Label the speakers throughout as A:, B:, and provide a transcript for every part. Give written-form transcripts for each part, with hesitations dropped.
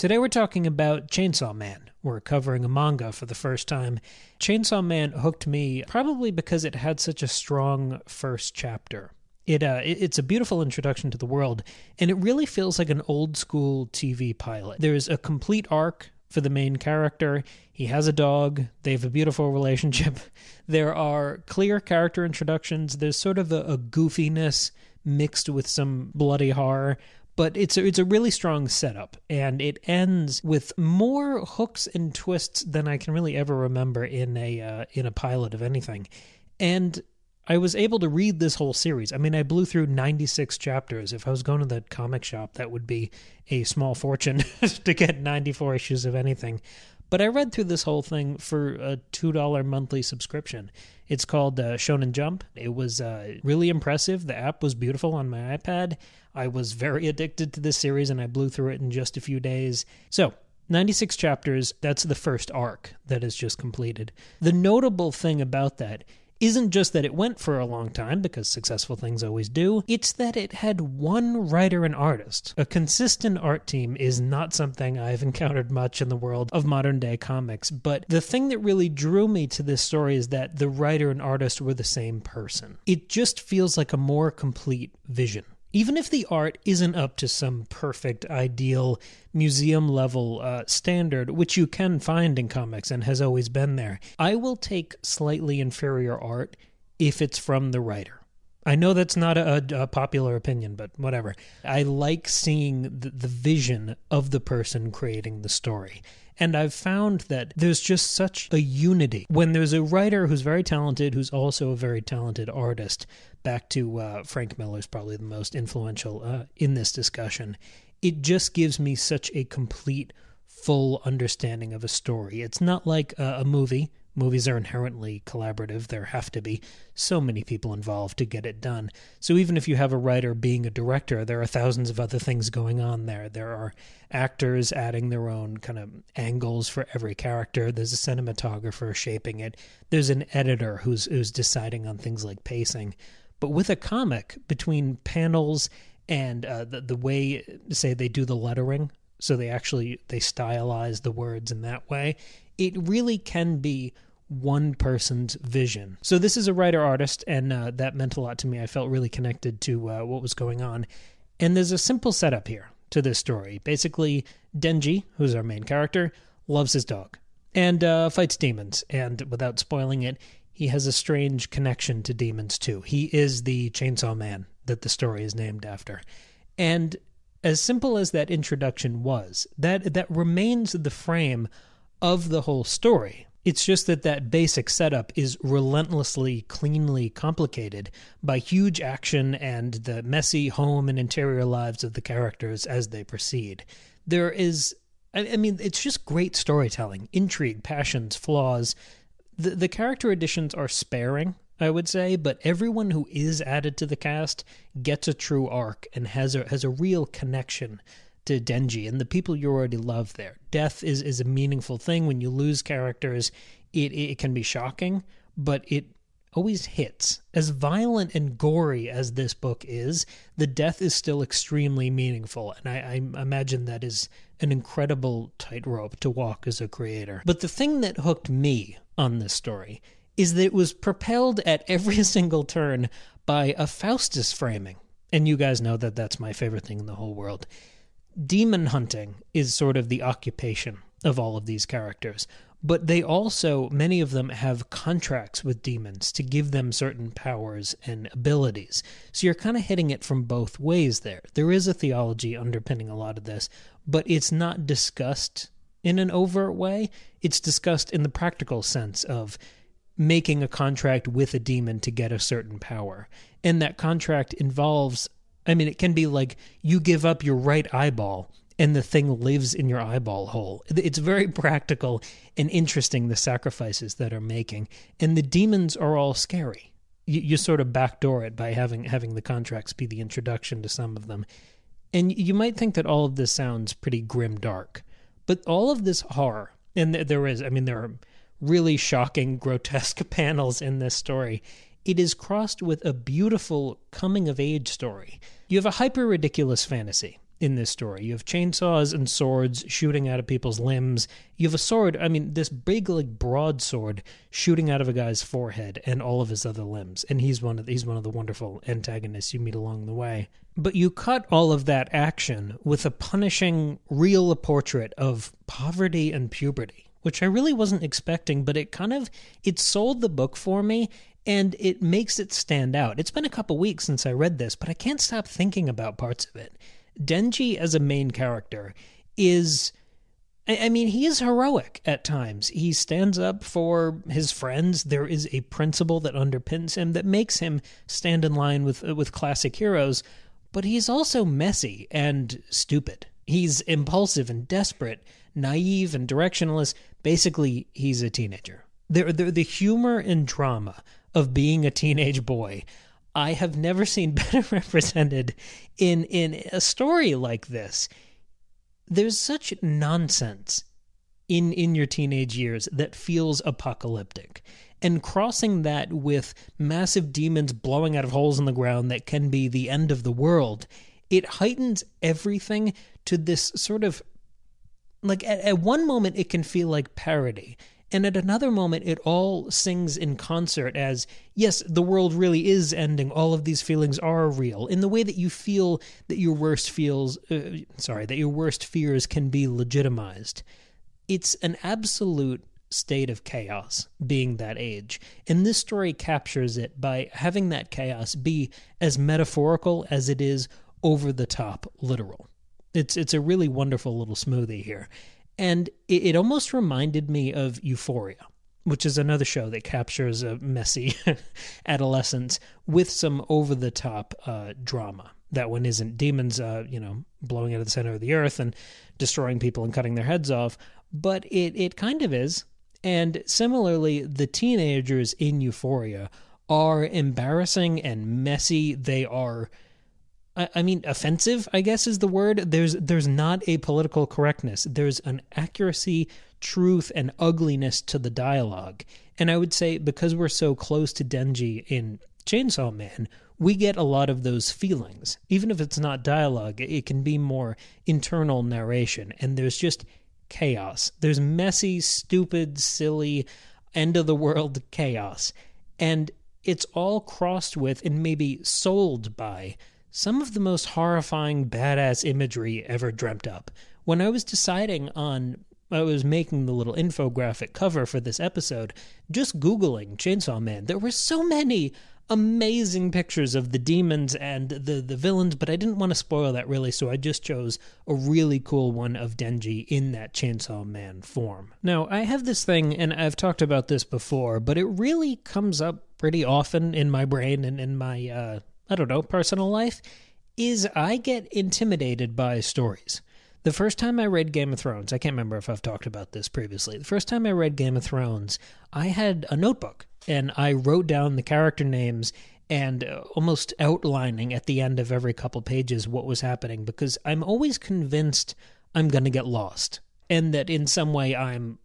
A: Today we're talking about Chainsaw Man. We're covering a manga for the first time. Chainsaw Man hooked me probably because it had such a strong first chapter. It's a beautiful introduction to the world, and it really feels like an old-school TV pilot. There's a complete arc for the main character. He has a dog. They have a beautiful relationship. There are clear character introductions. There's sort of a goofiness mixed with some bloody horror. But it's a really strong setup, and it ends with more hooks and twists than I can really ever remember in a pilot of anything. And I was able to read this whole series. I mean, I blew through 96 chapters. If I was going to the comic shop, that would be a small fortune to get 94 issues of anything. But I read through this whole thing for a $2 monthly subscription. It's called Shonen Jump. It was really impressive. The app was beautiful on my iPad. I was very addicted to this series, and I blew through it in just a few days. So, 96 chapters, that's the first arc that is just completed. The notable thing about that isn't just that it went for a long time, because successful things always do. It's that it had one writer and artist. A consistent art team is not something I've encountered much in the world of modern-day comics, but the thing that really drew me to this story is that the writer and artist were the same person. It just feels like a more complete vision. Even if the art isn't up to some perfect, ideal, museum-level standard, which you can find in comics and has always been there, I will take slightly inferior art if it's from the writer. I know that's not a popular opinion, but whatever. I like seeing the vision of the person creating the story. And I've found that there's just such a unity. When there's a writer who's very talented, who's also a very talented artist, back to Frank Miller's probably the most influential in this discussion, it just gives me such a complete, full understanding of a story. It's not like a movie. Movies are inherently collaborative. There have to be so many people involved to get it done. So even if you have a writer being a director, there are thousands of other things going on there. There are actors adding their own kind of angles for every character. There's a cinematographer shaping it. There's an editor who's deciding on things like pacing. But with a comic, between panels and the way, say, they do the lettering, so they stylize the words in that way, it really can be one person's vision. So this is a writer-artist, and that meant a lot to me. I felt really connected to what was going on. And there's a simple setup here to this story. Basically, Denji, who's our main character, loves his dog and fights demons. And without spoiling it, he has a strange connection to demons, too. He is the Chainsaw Man that the story is named after. And as simple as that introduction was, that remains the frame of the whole story. It's just that basic setup is relentlessly, cleanly complicated by huge action and the messy home and interior lives of the characters as they proceed. There is, I mean, it's just great storytelling, intrigue, passions, flaws. The character additions are sparing, I would say, but everyone who is added to the cast gets a true arc and has a real connection to Denji and the people you already love there. Death is a meaningful thing. When you lose characters, it can be shocking, but it always hits. As violent and gory as this book is, the death is still extremely meaningful, and I imagine that is an incredible tightrope to walk as a creator. But the thing that hooked me on this story is that it was propelled at every single turn by a Faustus framing. And you guys know that that's my favorite thing in the whole world. Demon hunting is sort of the occupation of all of these characters, but they also, many of them have contracts with demons to give them certain powers and abilities. So you're kind of hitting it from both ways there. There is a theology underpinning a lot of this, but it's not discussed in an overt way. It's discussed in the practical sense of making a contract with a demon to get a certain power. And that contract involves, I mean, it can be like you give up your right eyeball and the thing lives in your eyeball hole. It's very practical and interesting, the sacrifices that are making. And the demons are all scary. You sort of backdoor it by having the contracts be the introduction to some of them. And you might think that all of this sounds pretty grim dark. But all of this horror, and there are really shocking, grotesque panels in this story. It is crossed with a beautiful coming-of-age story. You have a hyper-ridiculous fantasy. in this story. You have chainsaws and swords shooting out of people's limbs. You have a sword, this big, broadsword shooting out of a guy's forehead and all of his other limbs. And he's one of the wonderful antagonists you meet along the way. But you cut all of that action with a punishing, real portrait of poverty and puberty, which I really wasn't expecting, but it sold the book for me, and it makes it stand out. It's been a couple weeks since I read this, but I can't stop thinking about parts of it. Denji as a main character is, he is heroic at times. He stands up for his friends. There is a principle that underpins him that makes him stand in line with classic heroes, but he's also messy and stupid. He's impulsive and desperate, naive and directionless. Basically, he's a teenager. The humor and drama of being a teenage boy, I have never seen better represented in a story like this. There's such nonsense in your teenage years that feels apocalyptic. And crossing that with massive demons blowing out of holes in the ground that can be the end of the world, it heightens everything to this sort of, at one moment it can feel like parody. And at another moment, it all sings in concert as, yes, the world really is ending. All of these feelings are real. In the way that you feel that your worst fears can be legitimized. It's an absolute state of chaos, being that age. And this story captures it by having that chaos be as metaphorical as it is over the top literal. It's a really wonderful little smoothie here. And it almost reminded me of Euphoria, which is another show that captures a messy adolescence with some over-the-top drama. That one isn't demons, blowing out of the center of the earth and destroying people and cutting their heads off, but it kind of is. And similarly, the teenagers in Euphoria are embarrassing and messy. They are... offensive, I guess is the word. There's not a political correctness. There's an accuracy, truth, and ugliness to the dialogue. And I would say because we're so close to Denji in Chainsaw Man, we get a lot of those feelings. Even if it's not dialogue, it can be more internal narration. And there's just chaos. There's messy, stupid, silly, end-of-the-world chaos. And it's all crossed with and maybe sold by some of the most horrifying, badass imagery ever dreamt up. When I was I was making the little infographic cover for this episode, just Googling Chainsaw Man, there were so many amazing pictures of the demons and the villains, but I didn't want to spoil that really, so I just chose a really cool one of Denji in that Chainsaw Man form. Now, I have this thing, and I've talked about this before, but it really comes up pretty often in my brain and in my... personal life, is I get intimidated by stories. The first time I read Game of Thrones, I can't remember if I've talked about this previously, the first time I read Game of Thrones, I had a notebook, and I wrote down the character names and almost outlining at the end of every couple pages what was happening, because I'm always convinced I'm going to get lost, and that in some way I'm,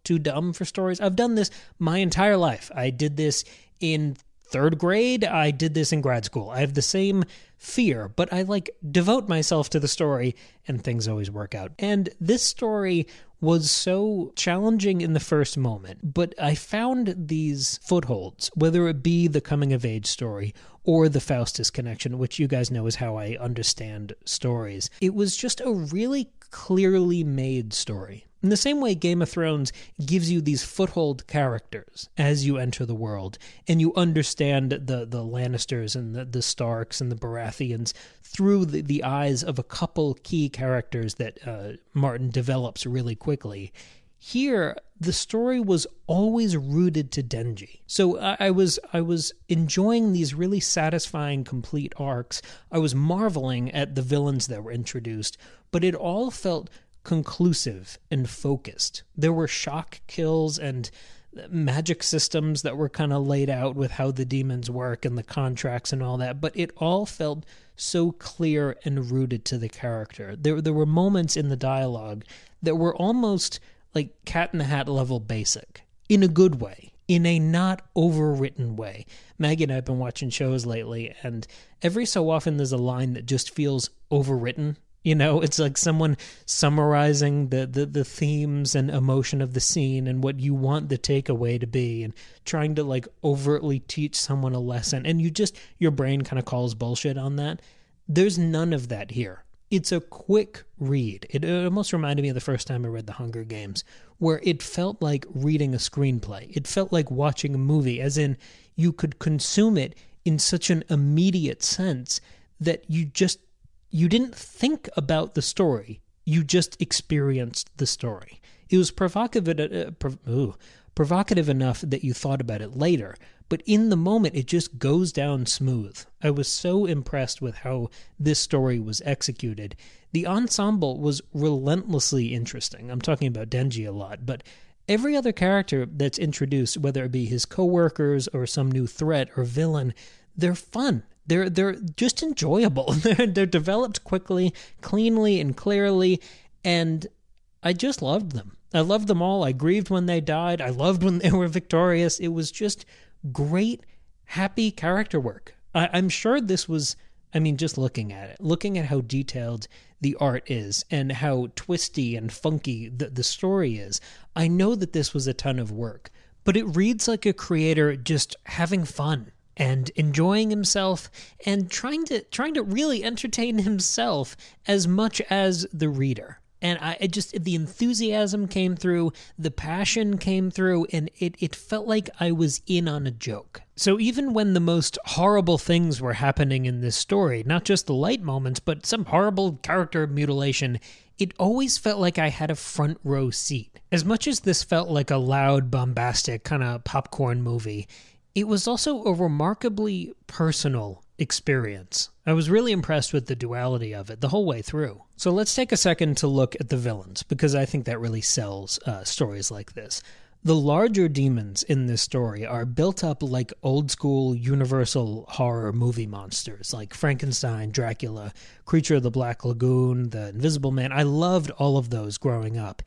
A: too dumb for stories. I've done this my entire life. I did this in third grade, I did this in grad school. I have the same fear, but I devote myself to the story and things always work out. And this story was so challenging in the first moment, but I found these footholds, whether it be the coming of age story or the Faustus connection, which you guys know is how I understand stories. It was just a really clearly made story. In the same way Game of Thrones gives you these foothold characters as you enter the world, and you understand the Lannisters and the Starks and the Baratheons through the eyes of a couple key characters that Martin develops really quickly. Here, the story was always rooted to Denji. So I was enjoying these really satisfying, complete arcs. I was marveling at the villains that were introduced, but it all felt conclusive and focused. There were shock kills and magic systems that were kind of laid out with how the demons work and the contracts and all that, but it all felt so clear and rooted to the character. There were moments in the dialogue that were almost like Cat in the Hat level basic, in a good way. in a not overwritten way. Maggie and I have been watching shows lately, and every so often there's a line that just feels overwritten. You know, it's like someone summarizing the themes and emotion of the scene and what you want the takeaway to be, and trying to like overtly teach someone a lesson. And your brain kind of calls bullshit on that. There's none of that here. It's a quick read. It almost reminded me of the first time I read The Hunger Games, where it felt like reading a screenplay. It felt like watching a movie, as in you could consume it in such an immediate sense that you didn't think about the story. You just experienced the story. It was provocative enough that you thought about it later, but in the moment, it just goes down smooth. I was so impressed with how this story was executed. The ensemble was relentlessly interesting. I'm talking about Denji a lot, but every other character that's introduced, whether it be his coworkers or some new threat or villain, they're fun. They're just enjoyable. They're developed quickly, cleanly, and clearly, and I just loved them. I loved them all. I grieved when they died. I loved when they were victorious. It was just great, happy character work. I'm sure this was, just looking at it, looking at how detailed the art is and how twisty and funky the story is, I know that this was a ton of work, but it reads like a creator just having fun and enjoying himself and trying to really entertain himself as much as the reader. And the enthusiasm came through, the passion came through, and it felt like I was in on a joke. So even when the most horrible things were happening in this story, not just the light moments, but some horrible character mutilation, it always felt like I had a front row seat. As much as this felt like a loud, bombastic kind of popcorn movie, it was also a remarkably personal experience. I was really impressed with the duality of it the whole way through. So let's take a second to look at the villains, because I think that really sells stories like this. The larger demons in this story are built up like old-school Universal horror movie monsters, like Frankenstein, Dracula, Creature of the Black Lagoon, the Invisible Man. I loved all of those growing up.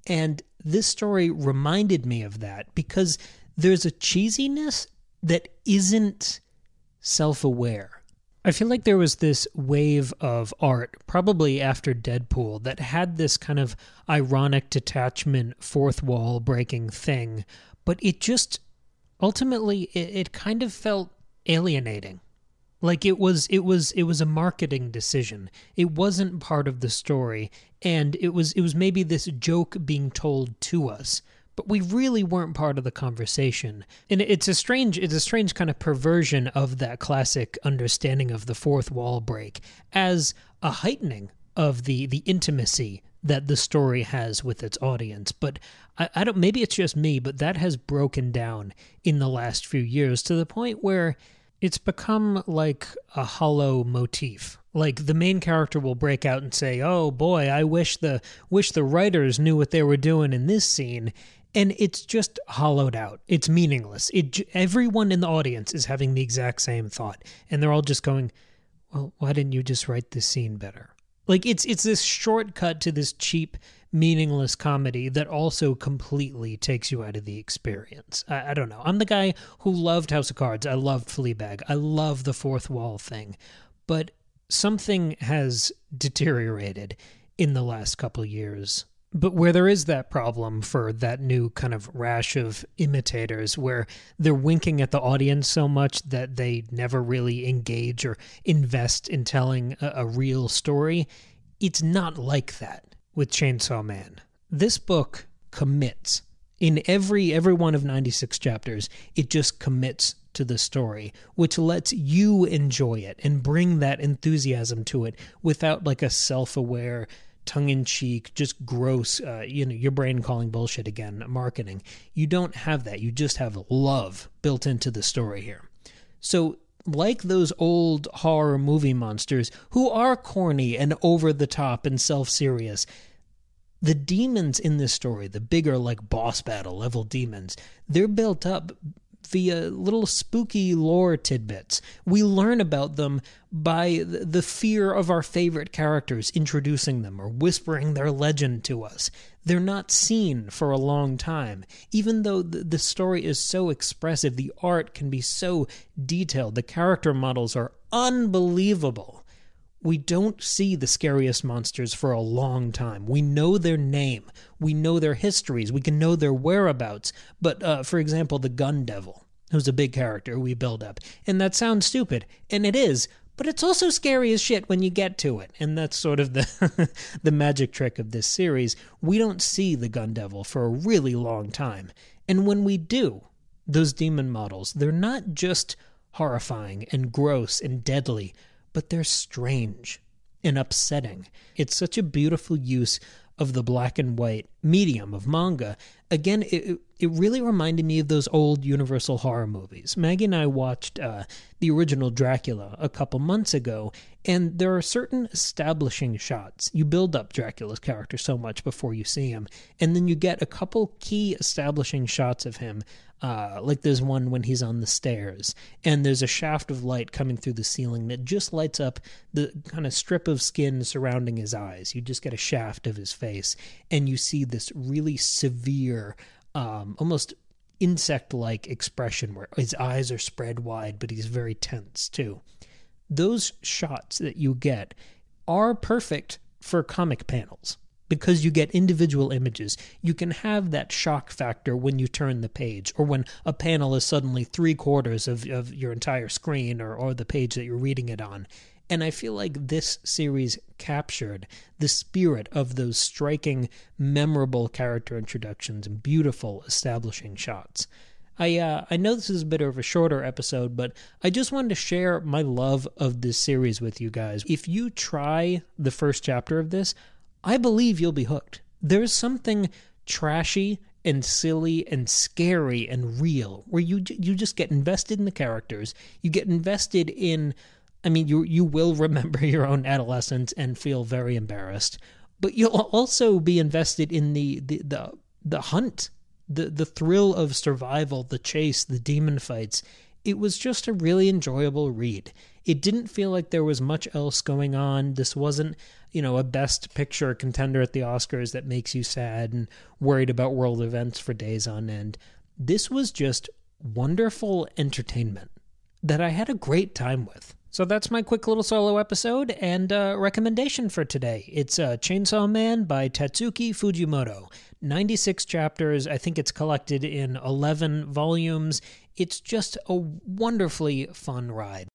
A: And this story reminded me of that, because there's a cheesiness that isn't self-aware. I feel like there was this wave of art, probably after Deadpool, that had this kind of ironic detachment, fourth wall breaking thing, but it just, ultimately, it kind of felt alienating. Like it was a marketing decision. It wasn't part of the story, and it was maybe this joke being told to us, but we really weren't part of the conversation. And it's a strange kind of perversion of that classic understanding of the fourth wall break as a heightening of the intimacy that the story has with its audience. But I don't, maybe it's just me, but that has broken down in the last few years to the point where it's become like a hollow motif. Like the main character will break out and say, "Oh boy, I wish the writers knew what they were doing in this scene." And it's just hollowed out. It's meaningless. Everyone in the audience is having the exact same thought. And they're all just going, well, why didn't you just write this scene better? Like, it's this shortcut to this cheap, meaningless comedy that also completely takes you out of the experience. I don't know. I'm the guy who loved House of Cards. I loved Fleabag. I love the fourth wall thing. But something has deteriorated in the last couple of years. But where there is that problem for that new kind of rash of imitators where they're winking at the audience so much that they never really engage or invest in telling a real story, it's not like that with Chainsaw Man. This book commits. In every one of 96 chapters, it just commits to the story, which lets you enjoy it and bring that enthusiasm to it without like a self-aware, tongue-in-cheek, just gross, your brain calling bullshit again, marketing. You don't have that. You just have love built into the story here. So, like those old horror movie monsters who are corny and over-the-top and self-serious, the demons in this story, the bigger, like, boss battle level demons, they're built up via little spooky lore tidbits. We learn about them by the fear of our favorite characters introducing them or whispering their legend to us. They're not seen for a long time. Even though the story is so expressive, the art can be so detailed, the character models are unbelievable. We don't see the scariest monsters for a long time. We know their name. We know their histories. We can know their whereabouts. But, for example, the Gun Devil, who's a big character we build up. And that sounds stupid, and it is, but it's also scary as shit when you get to it. And that's sort of the the magic trick of this series. We don't see the Gun Devil for a really long time. And when we do, those demon models, they're not just horrifying and gross and deadly, but they're strange and upsetting. It's such a beautiful use of the black and white medium of manga. Again, it really reminded me of those old Universal horror movies. Maggie and I watched the original Dracula a couple months ago, and there are certain establishing shots. You build up Dracula's character so much before you see him, and then you get a couple key establishing shots of him. Like there's one when he's on the stairs, and there's a shaft of light coming through the ceiling that just lights up the kind of strip of skin surrounding his eyes. You just get a shaft of his face, and you see this really severe, almost insect-like expression where his eyes are spread wide, but he's very tense too. Those shots that you get are perfect for comic panels, because you get individual images. You can have that shock factor when you turn the page, or when a panel is suddenly 3/4 of your entire screen or the page that you're reading it on. And I feel like this series captured the spirit of those striking, memorable character introductions and beautiful establishing shots. I know this is a bit of a shorter episode, but I just wanted to share my love of this series with you guys. If you try the first chapter of this, I believe you'll be hooked. There's something trashy and silly and scary and real where you just get invested in the characters. You get invested in, I mean, you will remember your own adolescence and feel very embarrassed, but you'll also be invested in the hunt, the thrill of survival, the chase, the demon fights. It was just a really enjoyable read. It didn't feel like there was much else going on. This wasn't, a best picture contender at the Oscars that makes you sad and worried about world events for days on end. This was just wonderful entertainment that I had a great time with. So that's my quick little solo episode and recommendation for today. It's Chainsaw Man by Tatsuki Fujimoto. 96 chapters. I think it's collected in 11 volumes. It's just a wonderfully fun ride.